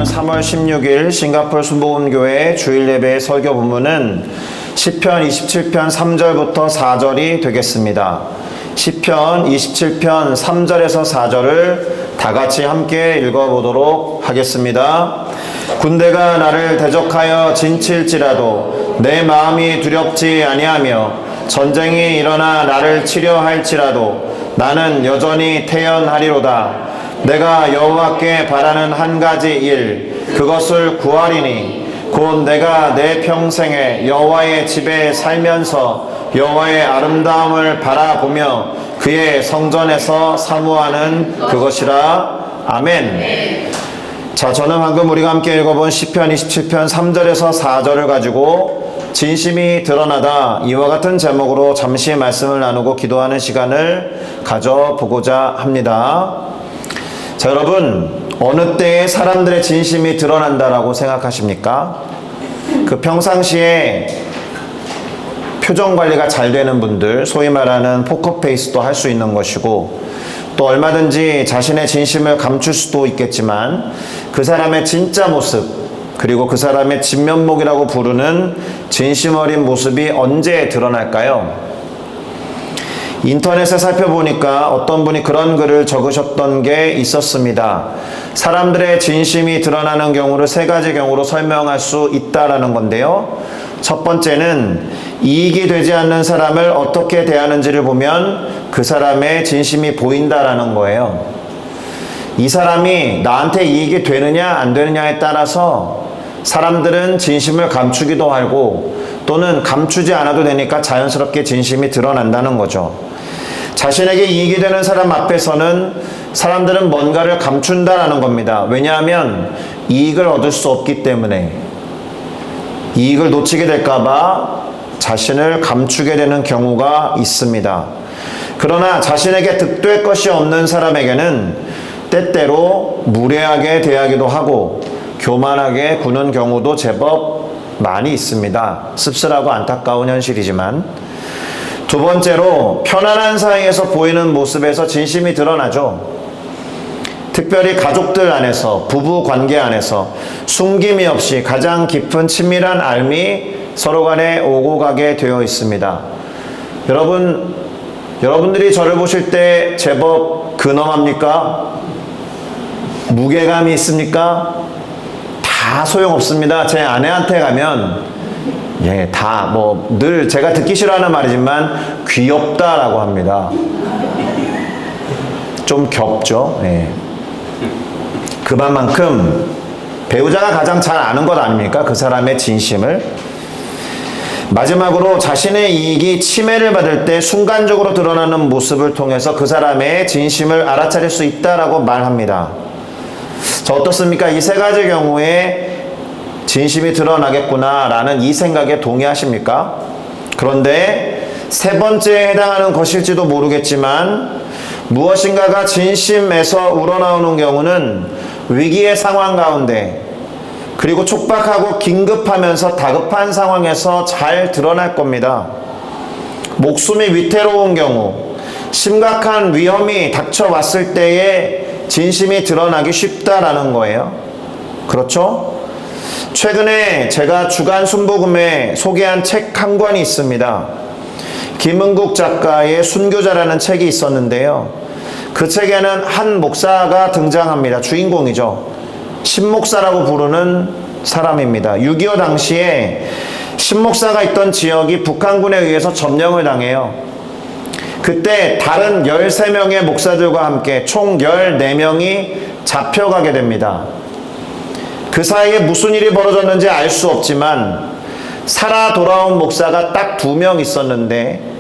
2018년 3월 16일 싱가포르 순복음교회 주일 예배의 설교 본문은 시편 27편 3절부터 4절이 되겠습니다. 시편 27편 3절에서 4절을 다 같이 함께 읽어보도록 하겠습니다. 군대가 나를 대적하여 진칠지라도 내 마음이 두렵지 아니하며 전쟁이 일어나 나를 치려 할지라도 나는 여전히 태연하리로다. 내가 여호와께 바라는 한 가지 일 그것을 구하리니 곧 내가 내 평생에 여호와의 집에 살면서 여호와의 아름다움을 바라보며 그의 성전에서 사모하는 그것이라. 아멘. 자, 저는 방금 우리가 함께 읽어본 시편 27편 3절에서 4절을 가지고 진심이 드러나다, 이와 같은 제목으로 잠시 말씀을 나누고 기도하는 시간을 가져보고자 합니다. 자, 여러분, 어느 때에 사람들의 진심이 드러난다라고 생각하십니까? 그 평상시에 표정 관리가 잘 되는 분들, 소위 말하는 포커페이스도 할 수 있는 것이고, 또 얼마든지 자신의 진심을 감출 수도 있겠지만 그 사람의 진짜 모습, 그리고 그 사람의 진면목이라고 부르는 진심 어린 모습이 언제 드러날까요? 인터넷에 살펴보니까 어떤 분이 그런 글을 적으셨던 게 있었습니다. 사람들의 진심이 드러나는 경우를 세 가지 경우로 설명할 수 있다라는 건데요. 첫 번째는 이익이 되지 않는 사람을 어떻게 대하는지를 보면 그 사람의 진심이 보인다라는 거예요. 이 사람이 나한테 이익이 되느냐 안 되느냐에 따라서 사람들은 진심을 감추기도 하고 또는 감추지 않아도 되니까 자연스럽게 진심이 드러난다는 거죠. 자신에게 이익이 되는 사람 앞에서는 사람들은 뭔가를 감춘다라는 겁니다. 왜냐하면 이익을 얻을 수 없기 때문에, 이익을 놓치게 될까봐 자신을 감추게 되는 경우가 있습니다. 그러나 자신에게 득될 것이 없는 사람에게는 때때로 무례하게 대하기도 하고 교만하게 구는 경우도 제법 많이 있습니다. 씁쓸하고 안타까운 현실이지만, 두 번째로 편안한 사이에서 보이는 모습에서 진심이 드러나죠. 특별히 가족들 안에서, 부부 관계 안에서 숨김이 없이 가장 깊은 친밀한 알미 서로 간에 오고 가게 되어 있습니다. 여러분들이 저를 보실 때 제법 근엄합니까? 무게감이 있습니까? 다 소용없습니다. 제 아내한테 가면 다 늘 제가 듣기 싫어하는 말이지만 귀엽다라고 합니다. 좀 겹죠. 그만큼 배우자가 가장 잘 아는 것 아닙니까? 그 사람의 진심을. 마지막으로 자신의 이익이 침해를 받을 때 순간적으로 드러나는 모습을 통해서 그 사람의 진심을 알아차릴 수 있다라고 말합니다. 자, 어떻습니까? 이 세 가지 경우에 진심이 드러나겠구나 라는 이 생각에 동의하십니까? 그런데 세 번째에 해당하는 것일지도 모르겠지만 무엇인가가 진심에서 우러나오는 경우는 위기의 상황 가운데, 그리고 촉박하고 긴급하면서 다급한 상황에서 잘 드러날 겁니다. 목숨이 위태로운 경우, 심각한 위험이 닥쳐왔을 때에 진심이 드러나기 쉽다라는 거예요. 그렇죠? 최근에 제가 주간 순복음에 소개한 책 한 권이 있습니다. 김은국 작가의 순교자라는 책이 있었는데요. 그 책에는 한 목사가 등장합니다. 주인공이죠. 신목사라고 부르는 사람입니다. 6.25 당시에 신목사가 있던 지역이 북한군에 의해서 점령을 당해요. 그때 다른 13명의 목사들과 함께 총 14명이 잡혀가게 됩니다. 그 사이에 무슨 일이 벌어졌는지 알 수 없지만 살아 돌아온 목사가 딱 2명 있었는데,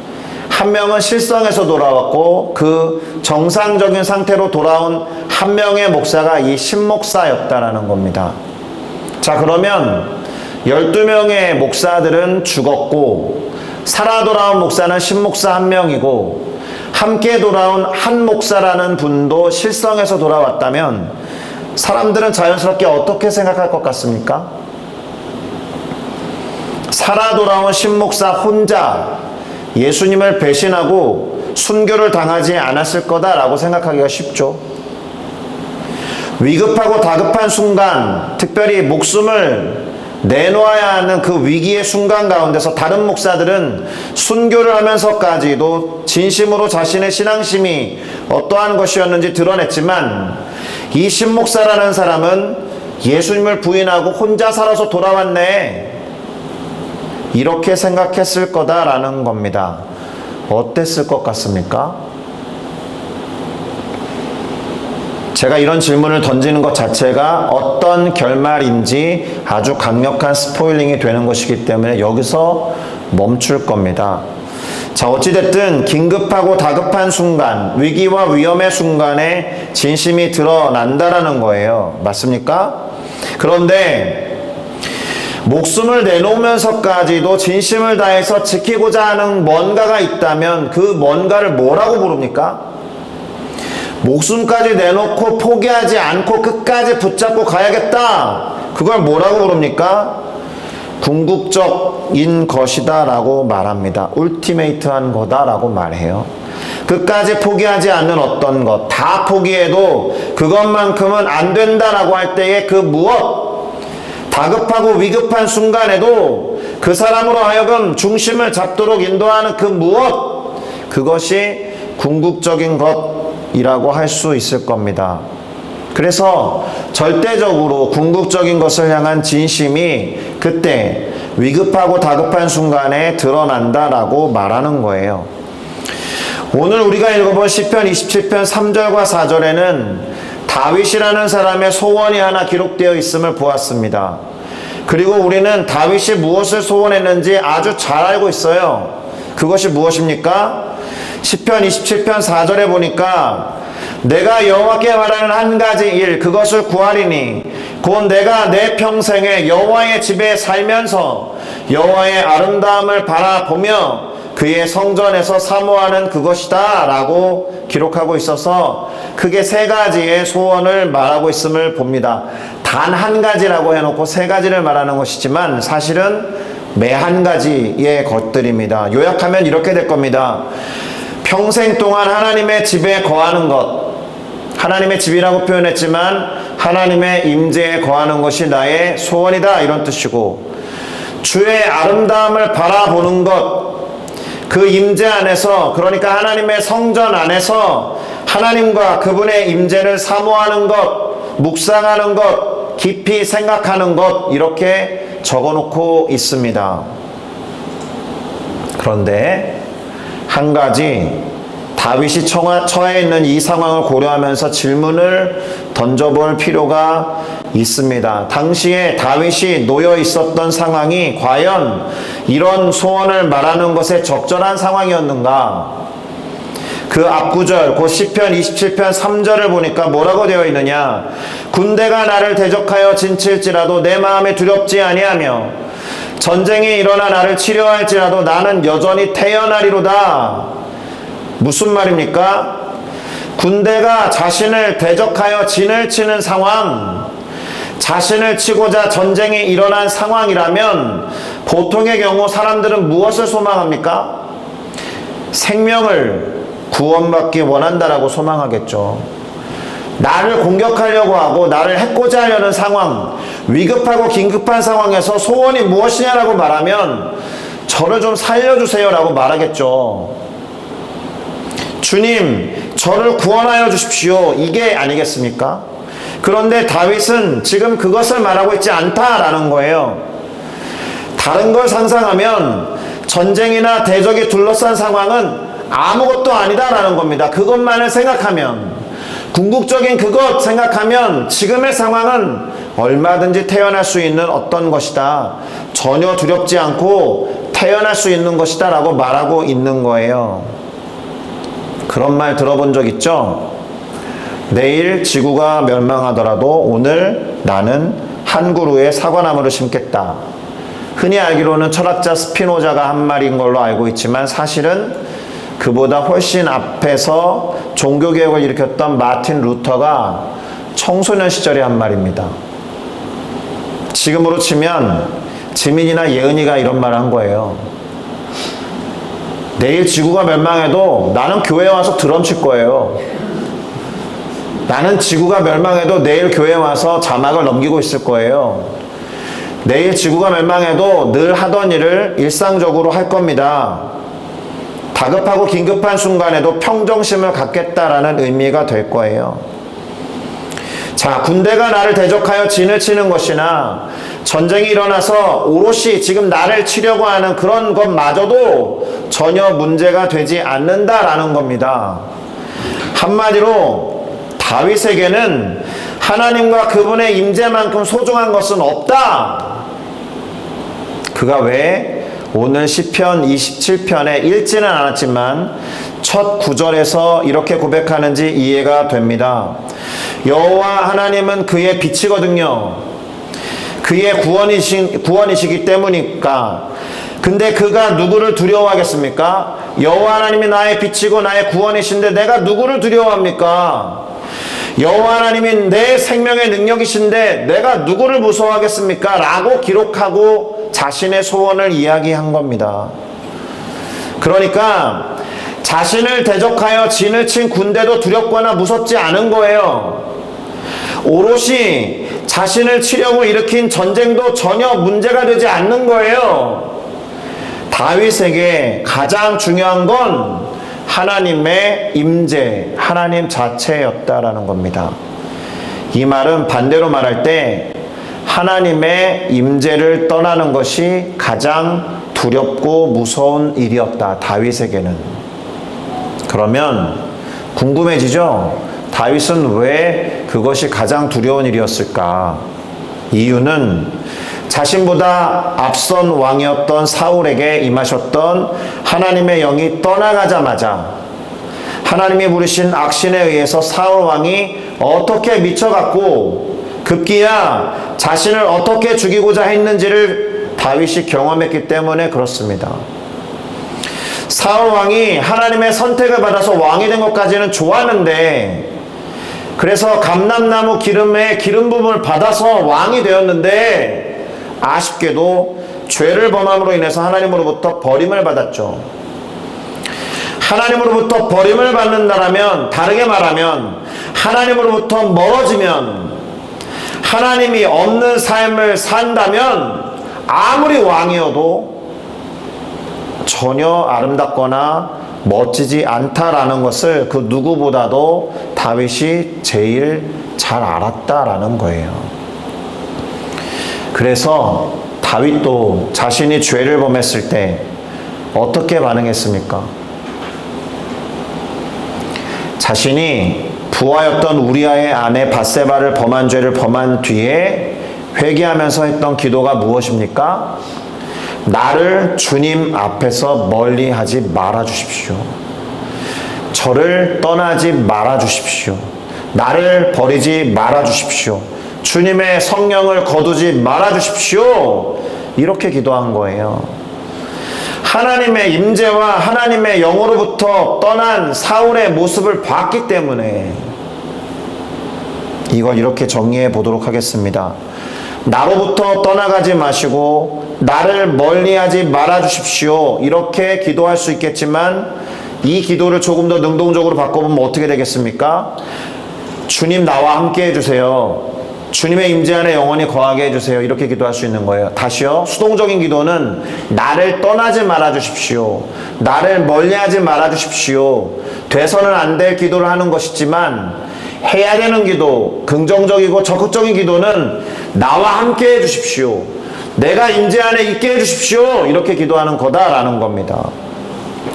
한 명은 실성해서 돌아왔고 그 정상적인 상태로 돌아온 한 명의 목사가 이 신목사였다라는 겁니다. 자, 그러면 12명의 목사들은 죽었고 살아 돌아온 목사는 신목사 한 명이고 함께 돌아온 한 목사라는 분도 실성해서 돌아왔다면 사람들은 자연스럽게 어떻게 생각할 것 같습니까? 살아 돌아온 신목사 혼자 예수님을 배신하고 순교를 당하지 않았을 거다라고 생각하기가 쉽죠. 위급하고 다급한 순간, 특별히 목숨을 내놓아야 하는 그 위기의 순간 가운데서 다른 목사들은 순교를 하면서까지도 진심으로 자신의 신앙심이 어떠한 것이었는지 드러냈지만, 이 신목사라는 사람은 예수님을 부인하고 혼자 살아서 돌아왔네, 이렇게 생각했을 거다라는 겁니다. 어땠을 것 같습니까? 제가 이런 질문을 던지는 것 자체가 어떤 결말인지 아주 강력한 스포일링이 되는 것이기 때문에 여기서 멈출 겁니다. 자, 어찌됐든 긴급하고 다급한 순간, 위기와 위험의 순간에 진심이 드러난다라는 거예요. 맞습니까? 그런데 목숨을 내놓으면서까지도 진심을 다해서 지키고자 하는 뭔가가 있다면 그 뭔가를 뭐라고 부릅니까? 목숨까지 내놓고 포기하지 않고 끝까지 붙잡고 가야겠다, 그걸 뭐라고 부릅니까? 궁극적인 것이다 라고 말합니다. 울티메이트한 거다 라고 말해요. 끝까지 포기하지 않는 어떤 것, 다 포기해도 그것만큼은 안 된다라고 할 때의 그 무엇, 다급하고 위급한 순간에도 그 사람으로 하여금 중심을 잡도록 인도하는 그 무엇, 그것이 궁극적인 것이라고 할 수 있을 겁니다. 그래서 절대적으로 궁극적인 것을 향한 진심이 그때 위급하고 다급한 순간에 드러난다라고 말하는 거예요. 오늘 우리가 읽어본 시편 27편 3절과 4절에는 다윗이라는 사람의 소원이 하나 기록되어 있음을 보았습니다. 그리고 우리는 다윗이 무엇을 소원했는지 아주 잘 알고 있어요. 그것이 무엇입니까? 시편 27편 4절에 보니까 내가 여호와께 말하는 한 가지 일, 그것을 구하리니 곧 내가 내 평생에 여호와의 집에 살면서 여호와의 아름다움을 바라보며 그의 성전에서 사모하는 그것이다 라고 기록하고 있어서 크게 세 가지의 소원을 말하고 있음을 봅니다. 단 한 가지라고 해놓고 세 가지를 말하는 것이지만 사실은 매 한 가지의 것들입니다. 요약하면 이렇게 될 겁니다. 평생 동안 하나님의 집에 거하는 것, 하나님의 집이라고 표현했지만 하나님의 임재에 거하는 것이 나의 소원이다, 이런 뜻이고, 주의 아름다움을 바라보는 것, 그 임재 안에서, 그러니까 하나님의 성전 안에서 하나님과 그분의 임재를 사모하는 것, 묵상하는 것, 깊이 생각하는 것, 이렇게 적어놓고 있습니다. 그런데 한 가지, 다윗이 처해 있는 이 상황을 고려하면서 질문을 던져볼 필요가 있습니다. 당시에 다윗이 놓여 있었던 상황이 과연 이런 소원을 말하는 것에 적절한 상황이었는가? 그 앞구절, 곧 시편 27편 3절을 보니까 뭐라고 되어 있느냐? 군대가 나를 대적하여 진칠지라도 내 마음에 두렵지 아니하며 전쟁이 일어나 나를 치려할지라도 나는 여전히 태어나리로다. 무슨 말입니까? 군대가 자신을 대적하여 진을 치는 상황, 자신을 치고자 전쟁이 일어난 상황이라면 보통의 경우 사람들은 무엇을 소망합니까? 생명을 구원받기 원한다라고 소망하겠죠. 나를 공격하려고 하고 나를 해코자 하려는 상황, 위급하고 긴급한 상황에서 소원이 무엇이냐라고 말하면 저를 좀 살려주세요 라고 말하겠죠. 주님, 저를 구원하여 주십시오, 이게 아니겠습니까? 그런데 다윗은 지금 그것을 말하고 있지 않다라는 거예요. 다른 걸 상상하면 전쟁이나 대적이 둘러싼 상황은 아무것도 아니다라는 겁니다. 그것만을 생각하면, 궁극적인 그것 생각하면 지금의 상황은 얼마든지 태어날 수 있는 어떤 것이다, 전혀 두렵지 않고 태어날 수 있는 것이다 라고 말하고 있는 거예요. 그런 말 들어본 적 있죠? 내일 지구가 멸망하더라도 오늘 나는 한 그루의 사과나무를 심겠다. 흔히 알기로는 철학자 스피노자가 한 말인 걸로 알고 있지만 사실은 그보다 훨씬 앞에서 종교개혁을 일으켰던 마틴 루터가 청소년 시절에 한 말입니다. 지금으로 치면 지민이나 예은이가 이런 말을 한 거예요. 내일 지구가 멸망해도 나는 교회에 와서 드럼 칠 거예요. 나는 지구가 멸망해도 내일 교회 와서 자막을 넘기고 있을 거예요. 내일 지구가 멸망해도 늘 하던 일을 일상적으로 할 겁니다. 다급하고 긴급한 순간에도 평정심을 갖겠다라는 의미가 될 거예요. 자, 군대가 나를 대적하여 진을 치는 것이나 전쟁이 일어나서 오롯이 지금 나를 치려고 하는 그런 것마저도 전혀 문제가 되지 않는다라는 겁니다. 한마디로 다윗에게는 하나님과 그분의 임재만큼 소중한 것은 없다. 그가 왜 오늘 시편 27편에 읽지는 않았지만 첫 구절에서 이렇게 고백하는지 이해가 됩니다. 여호와 하나님은 그의 빛이거든요. 그의 구원이시기 때문이니까. 근데 그가 누구를 두려워하겠습니까? 여호와 하나님이 나의 빛이고 나의 구원이신데 내가 누구를 두려워합니까? 여호와 하나님이 내 생명의 능력이신데 내가 누구를 무서워하겠습니까? 라고 기록하고 자신의 소원을 이야기한 겁니다. 그러니까 자신을 대적하여 진을 친 군대도 두렵거나 무섭지 않은 거예요. 오롯이 자신을 치려고 일으킨 전쟁도 전혀 문제가 되지 않는 거예요. 다윗에게 가장 중요한 건 하나님의 임재, 하나님 자체였다라는 겁니다. 이 말은 반대로 말할 때 하나님의 임재를 떠나는 것이 가장 두렵고 무서운 일이었다, 다윗에게는. 그러면 궁금해지죠? 다윗은 왜 그것이 가장 두려운 일이었을까? 이유는 자신보다 앞선 왕이었던 사울에게 임하셨던 하나님의 영이 떠나가자마자 하나님이 부르신 악신에 의해서 사울 왕이 어떻게 미쳐갔고 급기야 자신을 어떻게 죽이고자 했는지를 다윗이 경험했기 때문에 그렇습니다. 사울 왕이 하나님의 선택을 받아서 왕이 된 것까지는 좋았는데, 그래서 감람나무 기름에 기름 부음을 받아서 왕이 되었는데 아쉽게도 죄를 범함으로 인해서 하나님으로부터 버림을 받았죠. 하나님으로부터 버림을 받는다라면, 다르게 말하면 하나님으로부터 멀어지면, 하나님이 없는 삶을 산다면 아무리 왕이어도 전혀 아름답거나 멋지지 않다라는 것을 그 누구보다도 다윗이 제일 잘 알았다라는 거예요. 그래서 다윗도 자신이 죄를 범했을 때 어떻게 반응했습니까? 자신이 부하였던 우리아의 아내 밧세바를 범한 죄를 범한 뒤에 회개하면서 했던 기도가 무엇입니까? 나를 주님 앞에서 멀리하지 말아 주십시오. 저를 떠나지 말아 주십시오. 나를 버리지 말아 주십시오. 주님의 성령을 거두지 말아 주십시오. 이렇게 기도한 거예요. 하나님의 임재와 하나님의 영으로부터 떠난 사울의 모습을 봤기 때문에 이걸 이렇게 정리해 보도록 하겠습니다. 나로부터 떠나가지 마시고 나를 멀리하지 말아 주십시오. 이렇게 기도할 수 있겠지만 이 기도를 조금 더 능동적으로 바꿔보면 어떻게 되겠습니까? 주님 나와 함께 해주세요. 주님의 임재 안에 영원히 거하게 해주세요. 이렇게 기도할 수 있는 거예요. 다시요. 수동적인 기도는 나를 떠나지 말아 주십시오. 나를 멀리하지 말아 주십시오. 돼서는 안 될 기도를 하는 것이지만 해야 되는 기도, 긍정적이고 적극적인 기도는 나와 함께 해주십시오. 내가 임재 안에 있게 해주십시오. 이렇게 기도하는 거다라는 겁니다.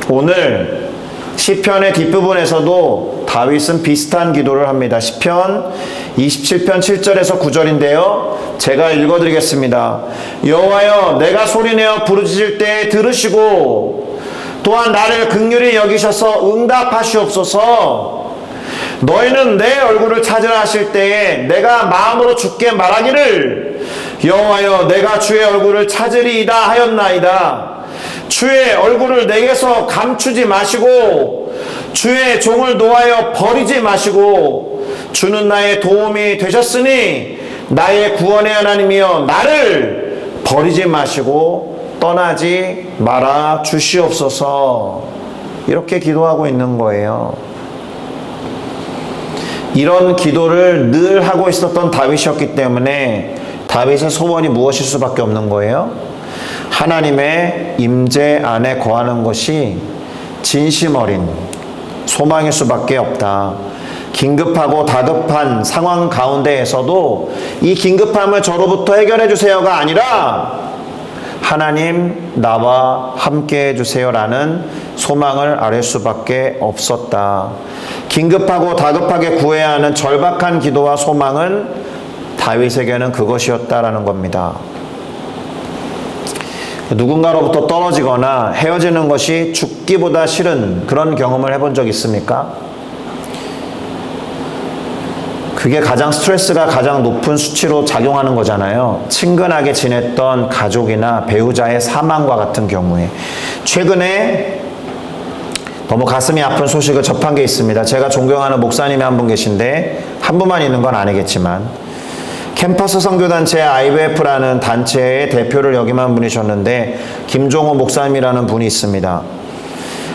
오늘 시편의 뒷부분에서도 다윗은 비슷한 기도를 합니다. 시편 27편 7절에서 9절인데요. 제가 읽어드리겠습니다. 여호와여, 내가 소리내어 부르짖을 때 들으시고 또한 나를 긍휼히 여기셔서 응답하시옵소서. 너희는 내 얼굴을 찾으라 하실 때에 내가 마음으로 주께 말하기를 여호와여, 내가 주의 얼굴을 찾으리이다 하였나이다. 주의 얼굴을 내게서 감추지 마시고 주의 종을 노하여 버리지 마시고 주는 나의 도움이 되셨으니 나의 구원의 하나님이여, 나를 버리지 마시고 떠나지 말아 주시옵소서. 이렇게 기도하고 있는 거예요. 이런 기도를 늘 하고 있었던 다윗이었기 때문에 다윗의 소원이 무엇일 수밖에 없는 거예요? 하나님의 임재 안에 거하는 것이 진심 어린 소망일 수밖에 없다. 긴급하고 다급한 상황 가운데에서도 이 긴급함을 저로부터 해결해 주세요가 아니라 하나님 나와 함께 해주세요라는 소망을 아뢰 수밖에 없었다. 긴급하고 다급하게 구해야 하는 절박한 기도와 소망은 다윗에게는 그것이었다라는 겁니다. 누군가로부터 떨어지거나 헤어지는 것이 죽기보다 싫은 그런 경험을 해본 적 있습니까? 그게 가장 스트레스가 가장 높은 수치로 작용하는 거잖아요. 친근하게 지냈던 가족이나 배우자의 사망과 같은 경우에. 최근에 너무 가슴이 아픈 소식을 접한 게 있습니다. 제가 존경하는 목사님이 한 분 계신데 한 분만 있는 건 아니겠지만 캠퍼스 선교단체 IVF라는 단체의 대표를 역임한 분이셨는데 김종호 목사님이라는 분이 있습니다.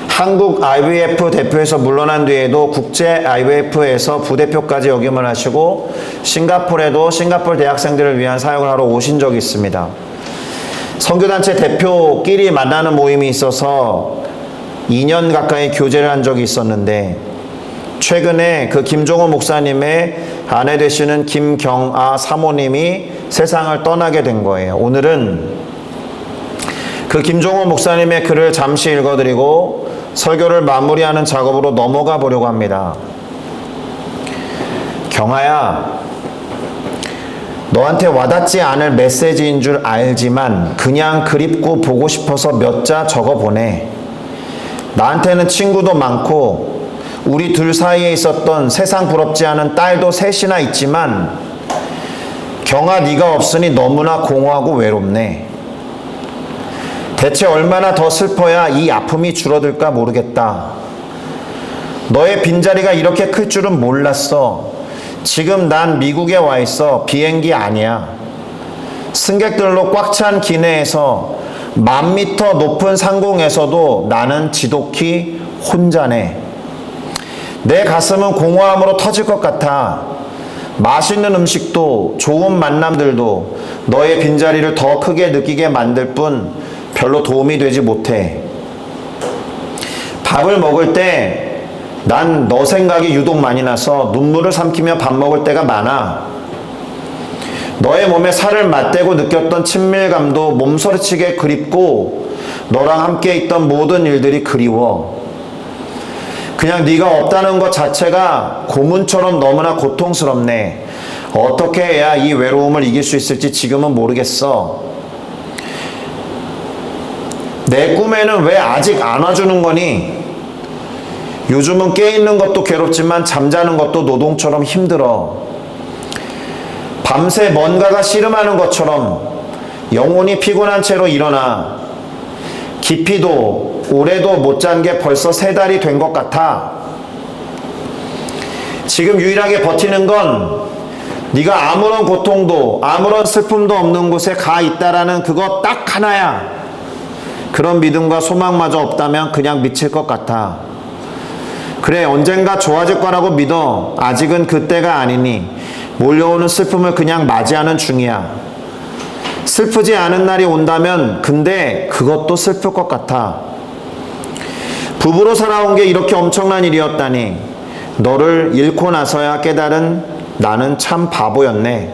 한국 IVF 대표에서 물러난 뒤에도 국제 IVF에서 부대표까지 역임을 하시고 싱가포르에도 싱가포르 대학생들을 위한 사역을 하러 오신 적이 있습니다. 선교단체 대표끼리 만나는 모임이 있어서 2년 가까이 교제를 한 적이 있었는데 최근에 그 김종호 목사님의 아내 되시는 김경아 사모님이 세상을 떠나게 된 거예요. 오늘은 그 김종호 목사님의 글을 잠시 읽어드리고 설교를 마무리하는 작업으로 넘어가 보려고 합니다. 경아야, 너한테 와닿지 않을 메시지인 줄 알지만 그냥 그립고 보고 싶어서 몇 자 적어보내. 나한테는 친구도 많고 우리 둘 사이에 있었던 세상 부럽지 않은 딸도 셋이나 있지만 경아, 네가 없으니 너무나 공허하고 외롭네. 대체 얼마나 더 슬퍼야 이 아픔이 줄어들까 모르겠다. 너의 빈자리가 이렇게 클 줄은 몰랐어. 지금 난 미국에 와 있어. 비행기 아니야. 승객들로 꽉 찬 기내에서 10,000m 높은 상공에서도 나는 지독히 혼자네. 내 가슴은 공허함으로 터질 것 같아. 맛있는 음식도 좋은 만남들도 너의 빈자리를 더 크게 느끼게 만들 뿐 별로 도움이 되지 못해. 밥을 먹을 때 난 너 생각이 유독 많이 나서 눈물을 삼키며 밥 먹을 때가 많아. 너의 몸에 살을 맞대고 느꼈던 친밀감도 몸서리치게 그립고 너랑 함께 있던 모든 일들이 그리워. 그냥 네가 없다는 것 자체가 고문처럼 너무나 고통스럽네. 어떻게 해야 이 외로움을 이길 수 있을지 지금은 모르겠어. 내 꿈에는 왜 아직 안 와주는 거니? 요즘은 깨있는 것도 괴롭지만 잠자는 것도 노동처럼 힘들어. 밤새 뭔가가 씨름하는 것처럼 영혼이 피곤한 채로 일어나. 깊이도 오래도 못 잔 게 벌써 3달이 된 것 같아. 지금 유일하게 버티는 건 네가 아무런 고통도 아무런 슬픔도 없는 곳에 가 있다라는 그거 딱 하나야. 그런 믿음과 소망마저 없다면 그냥 미칠 것 같아. 그래, 언젠가 좋아질 거라고 믿어. 아직은 그때가 아니니 몰려오는 슬픔을 그냥 맞이하는 중이야. 슬프지 않은 날이 온다면 근데 그것도 슬플 것 같아. 부부로 살아온 게 이렇게 엄청난 일이었다니. 너를 잃고 나서야 깨달은 나는 참 바보였네.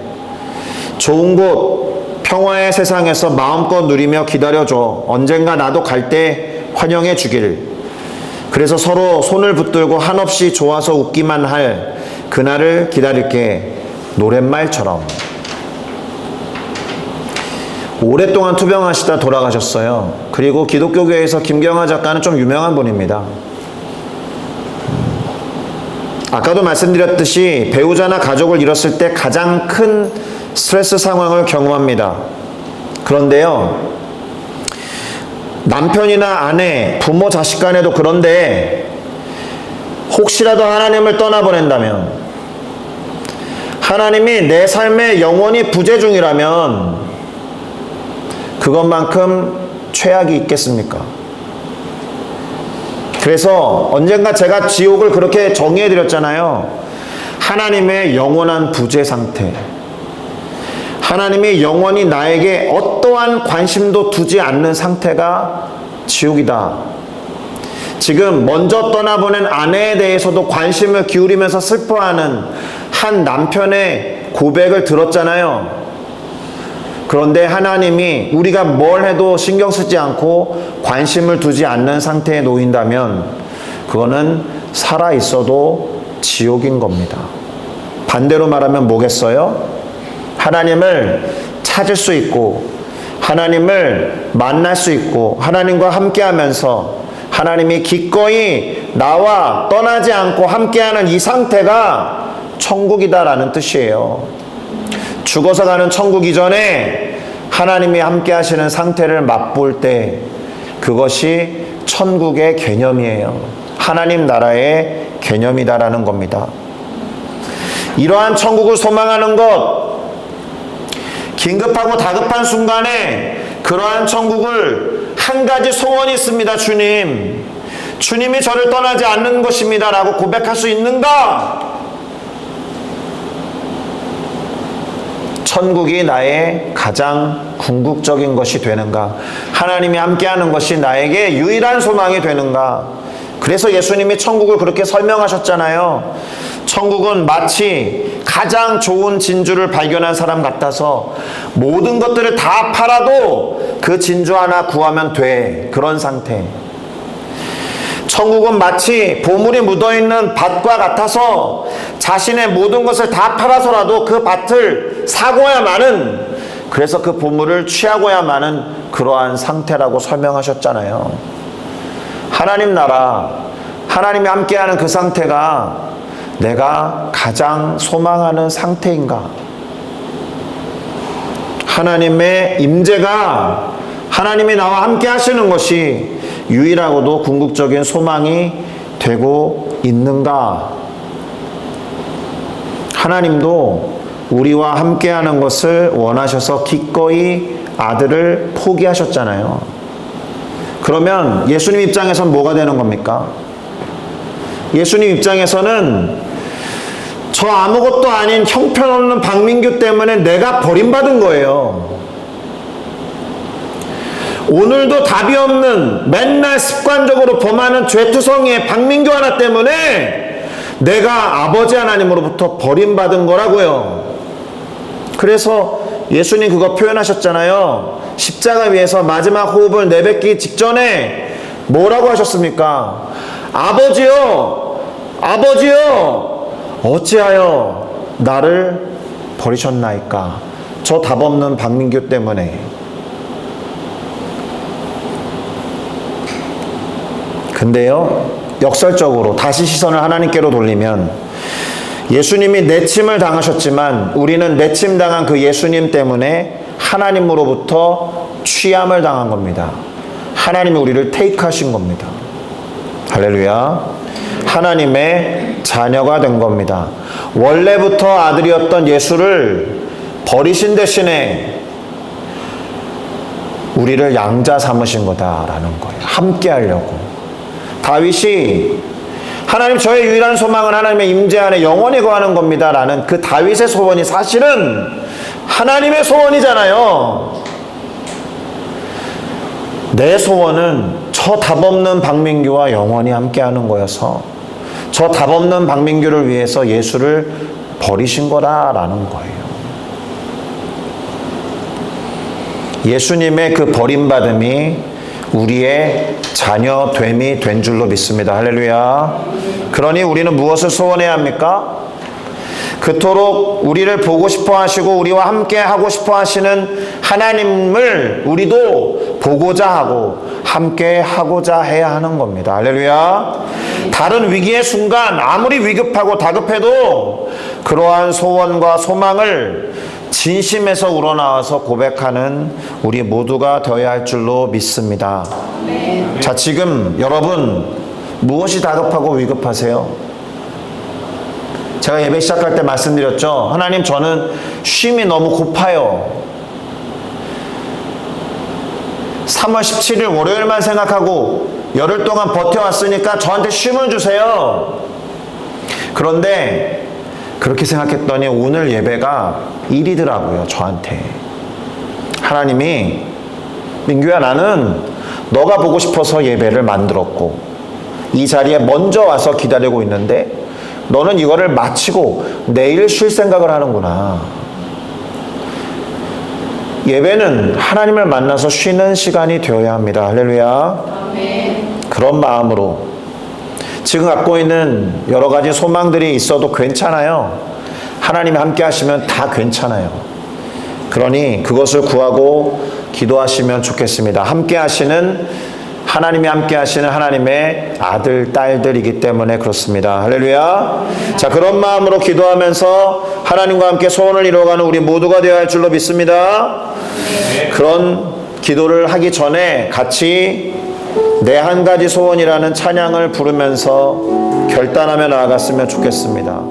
좋은 곳 평화의 세상에서 마음껏 누리며 기다려줘. 언젠가 나도 갈 때 환영해 주길. 그래서 서로 손을 붙들고 한없이 좋아서 웃기만 할 그날을 기다릴게. 노랫말처럼. 오랫동안 투병하시다 돌아가셨어요. 그리고 기독교계에서 김경아 작가는 좀 유명한 분입니다. 아까도 말씀드렸듯이 배우자나 가족을 잃었을 때 가장 큰 스트레스 상황을 경험합니다. 그런데요, 남편이나 아내, 부모, 자식 간에도 그런데 혹시라도 하나님을 떠나보낸다면, 하나님이 내 삶에 영원히 부재 중이라면 그것만큼 최악이 있겠습니까? 그래서 언젠가 제가 지옥을 그렇게 정의해 드렸잖아요. 하나님의 영원한 부재 상태, 하나님이 영원히 나에게 어떠한 관심도 두지 않는 상태가 지옥이다. 지금 먼저 떠나보낸 아내에 대해서도 관심을 기울이면서 슬퍼하는 한 남편의 고백을 들었잖아요. 그런데 하나님이 우리가 뭘 해도 신경 쓰지 않고 관심을 두지 않는 상태에 놓인다면 그거는 살아 있어도 지옥인 겁니다. 반대로 말하면 뭐겠어요? 하나님을 찾을 수 있고 하나님을 만날 수 있고 하나님과 함께하면서 하나님이 기꺼이 나와 떠나지 않고 함께하는 이 상태가 천국이다라는 뜻이에요. 죽어서 가는 천국 이전에 하나님이 함께 하시는 상태를 맛볼 때 그것이 천국의 개념이에요. 하나님 나라의 개념이다라는 겁니다. 이러한 천국을 소망하는 것, 긴급하고 다급한 순간에 그러한 천국을 한 가지 소원이 있습니다. 주님이 저를 떠나지 않는 것입니다 라고 고백할 수 있는가? 천국이 나의 가장 궁극적인 것이 되는가? 하나님이 함께하는 것이 나에게 유일한 소망이 되는가? 그래서 예수님이 천국을 그렇게 설명하셨잖아요. 천국은 마치 가장 좋은 진주를 발견한 사람 같아서 모든 것들을 다 팔아도 그 진주 하나 구하면 돼. 그런 상태. 천국은 마치 보물이 묻어있는 밭과 같아서 자신의 모든 것을 다 팔아서라도 그 밭을 사고야마는, 그래서 그 보물을 취하고야마는 그러한 상태라고 설명하셨잖아요. 하나님 나라, 하나님이 함께하는 그 상태가 내가 가장 소망하는 상태인가? 하나님의 임재가, 하나님이 나와 함께 하시는 것이 유일하고도 궁극적인 소망이 되고 있는가? 하나님도 우리와 함께하는 것을 원하셔서 기꺼이 아들을 포기하셨잖아요. 그러면 예수님 입장에서는 뭐가 되는 겁니까? 예수님 입장에서는 저 아무것도 아닌 형편없는 박민규 때문에 내가 버림받은 거예요. 오늘도 답이 없는, 맨날 습관적으로 범하는 죄투성이의 박민규 하나 때문에 내가 아버지 하나님으로부터 버림받은 거라고요. 그래서 예수님 그거 표현하셨잖아요. 십자가 위에서 마지막 호흡을 내뱉기 직전에 뭐라고 하셨습니까? 아버지요, 아버지요, 어찌하여 나를 버리셨나이까? 저 답 없는 박민규 때문에. 근데요, 역설적으로 다시 시선을 하나님께로 돌리면 예수님이 내침을 당하셨지만 우리는 내침당한 그 예수님 때문에 하나님으로부터 취함을 당한 겁니다. 하나님이 우리를 테이크하신 겁니다. 할렐루야. 하나님의 자녀가 된 겁니다. 원래부터 아들이었던 예수를 버리신 대신에 우리를 양자 삼으신 거다라는 거예요. 함께 하려고. 다윗이 하나님, 저의 유일한 소망은 하나님의 임재 안에 영원히 거하는 겁니다 라는 그 다윗의 소원이 사실은 하나님의 소원이잖아요. 내 소원은 저 답없는 박민규와 영원히 함께하는 거여서 저 답없는 박민규를 위해서 예수를 버리신 거다라는 거예요. 예수님의 그 버림받음이 우리의 자녀됨이 된 줄로 믿습니다. 할렐루야. 그러니 우리는 무엇을 소원해야 합니까? 그토록 우리를 보고 싶어 하시고 우리와 함께 하고 싶어 하시는 하나님을 우리도 보고자 하고 함께 하고자 해야 하는 겁니다. 할렐루야. 다른 위기의 순간 아무리 위급하고 다급해도 그러한 소원과 소망을 진심에서 우러나와서 고백하는 우리 모두가 되어야 할 줄로 믿습니다. 자, 지금 여러분 무엇이 다급하고 위급하세요? 제가 예배 시작할 때 말씀드렸죠. 하나님, 저는 쉼이 너무 고파요. 3월 17일 월요일만 생각하고 열흘 동안 버텨왔으니까 저한테 쉼을 주세요. 그런데 그렇게 생각했더니 오늘 예배가 일이더라고요, 저한테. 하나님이, 민규야, 나는 너가 보고 싶어서 예배를 만들었고 이 자리에 먼저 와서 기다리고 있는데 너는 이거를 마치고 내일 쉴 생각을 하는구나. 예배는 하나님을 만나서 쉬는 시간이 되어야 합니다. 할렐루야. 아멘. 그런 마음으로 지금 갖고 있는 여러 가지 소망들이 있어도 괜찮아요. 하나님이 함께 하시면 다 괜찮아요. 그러니 그것을 구하고 기도하시면 좋겠습니다. 함께 하시는, 하나님이 함께 하시는 하나님의 아들, 딸들이기 때문에 그렇습니다. 할렐루야. 자, 그런 마음으로 기도하면서 하나님과 함께 소원을 이루어가는 우리 모두가 되어야 할 줄로 믿습니다. 그런 기도를 하기 전에 같이 내 한 가지 소원이라는 찬양을 부르면서 결단하며 나아갔으면 좋겠습니다.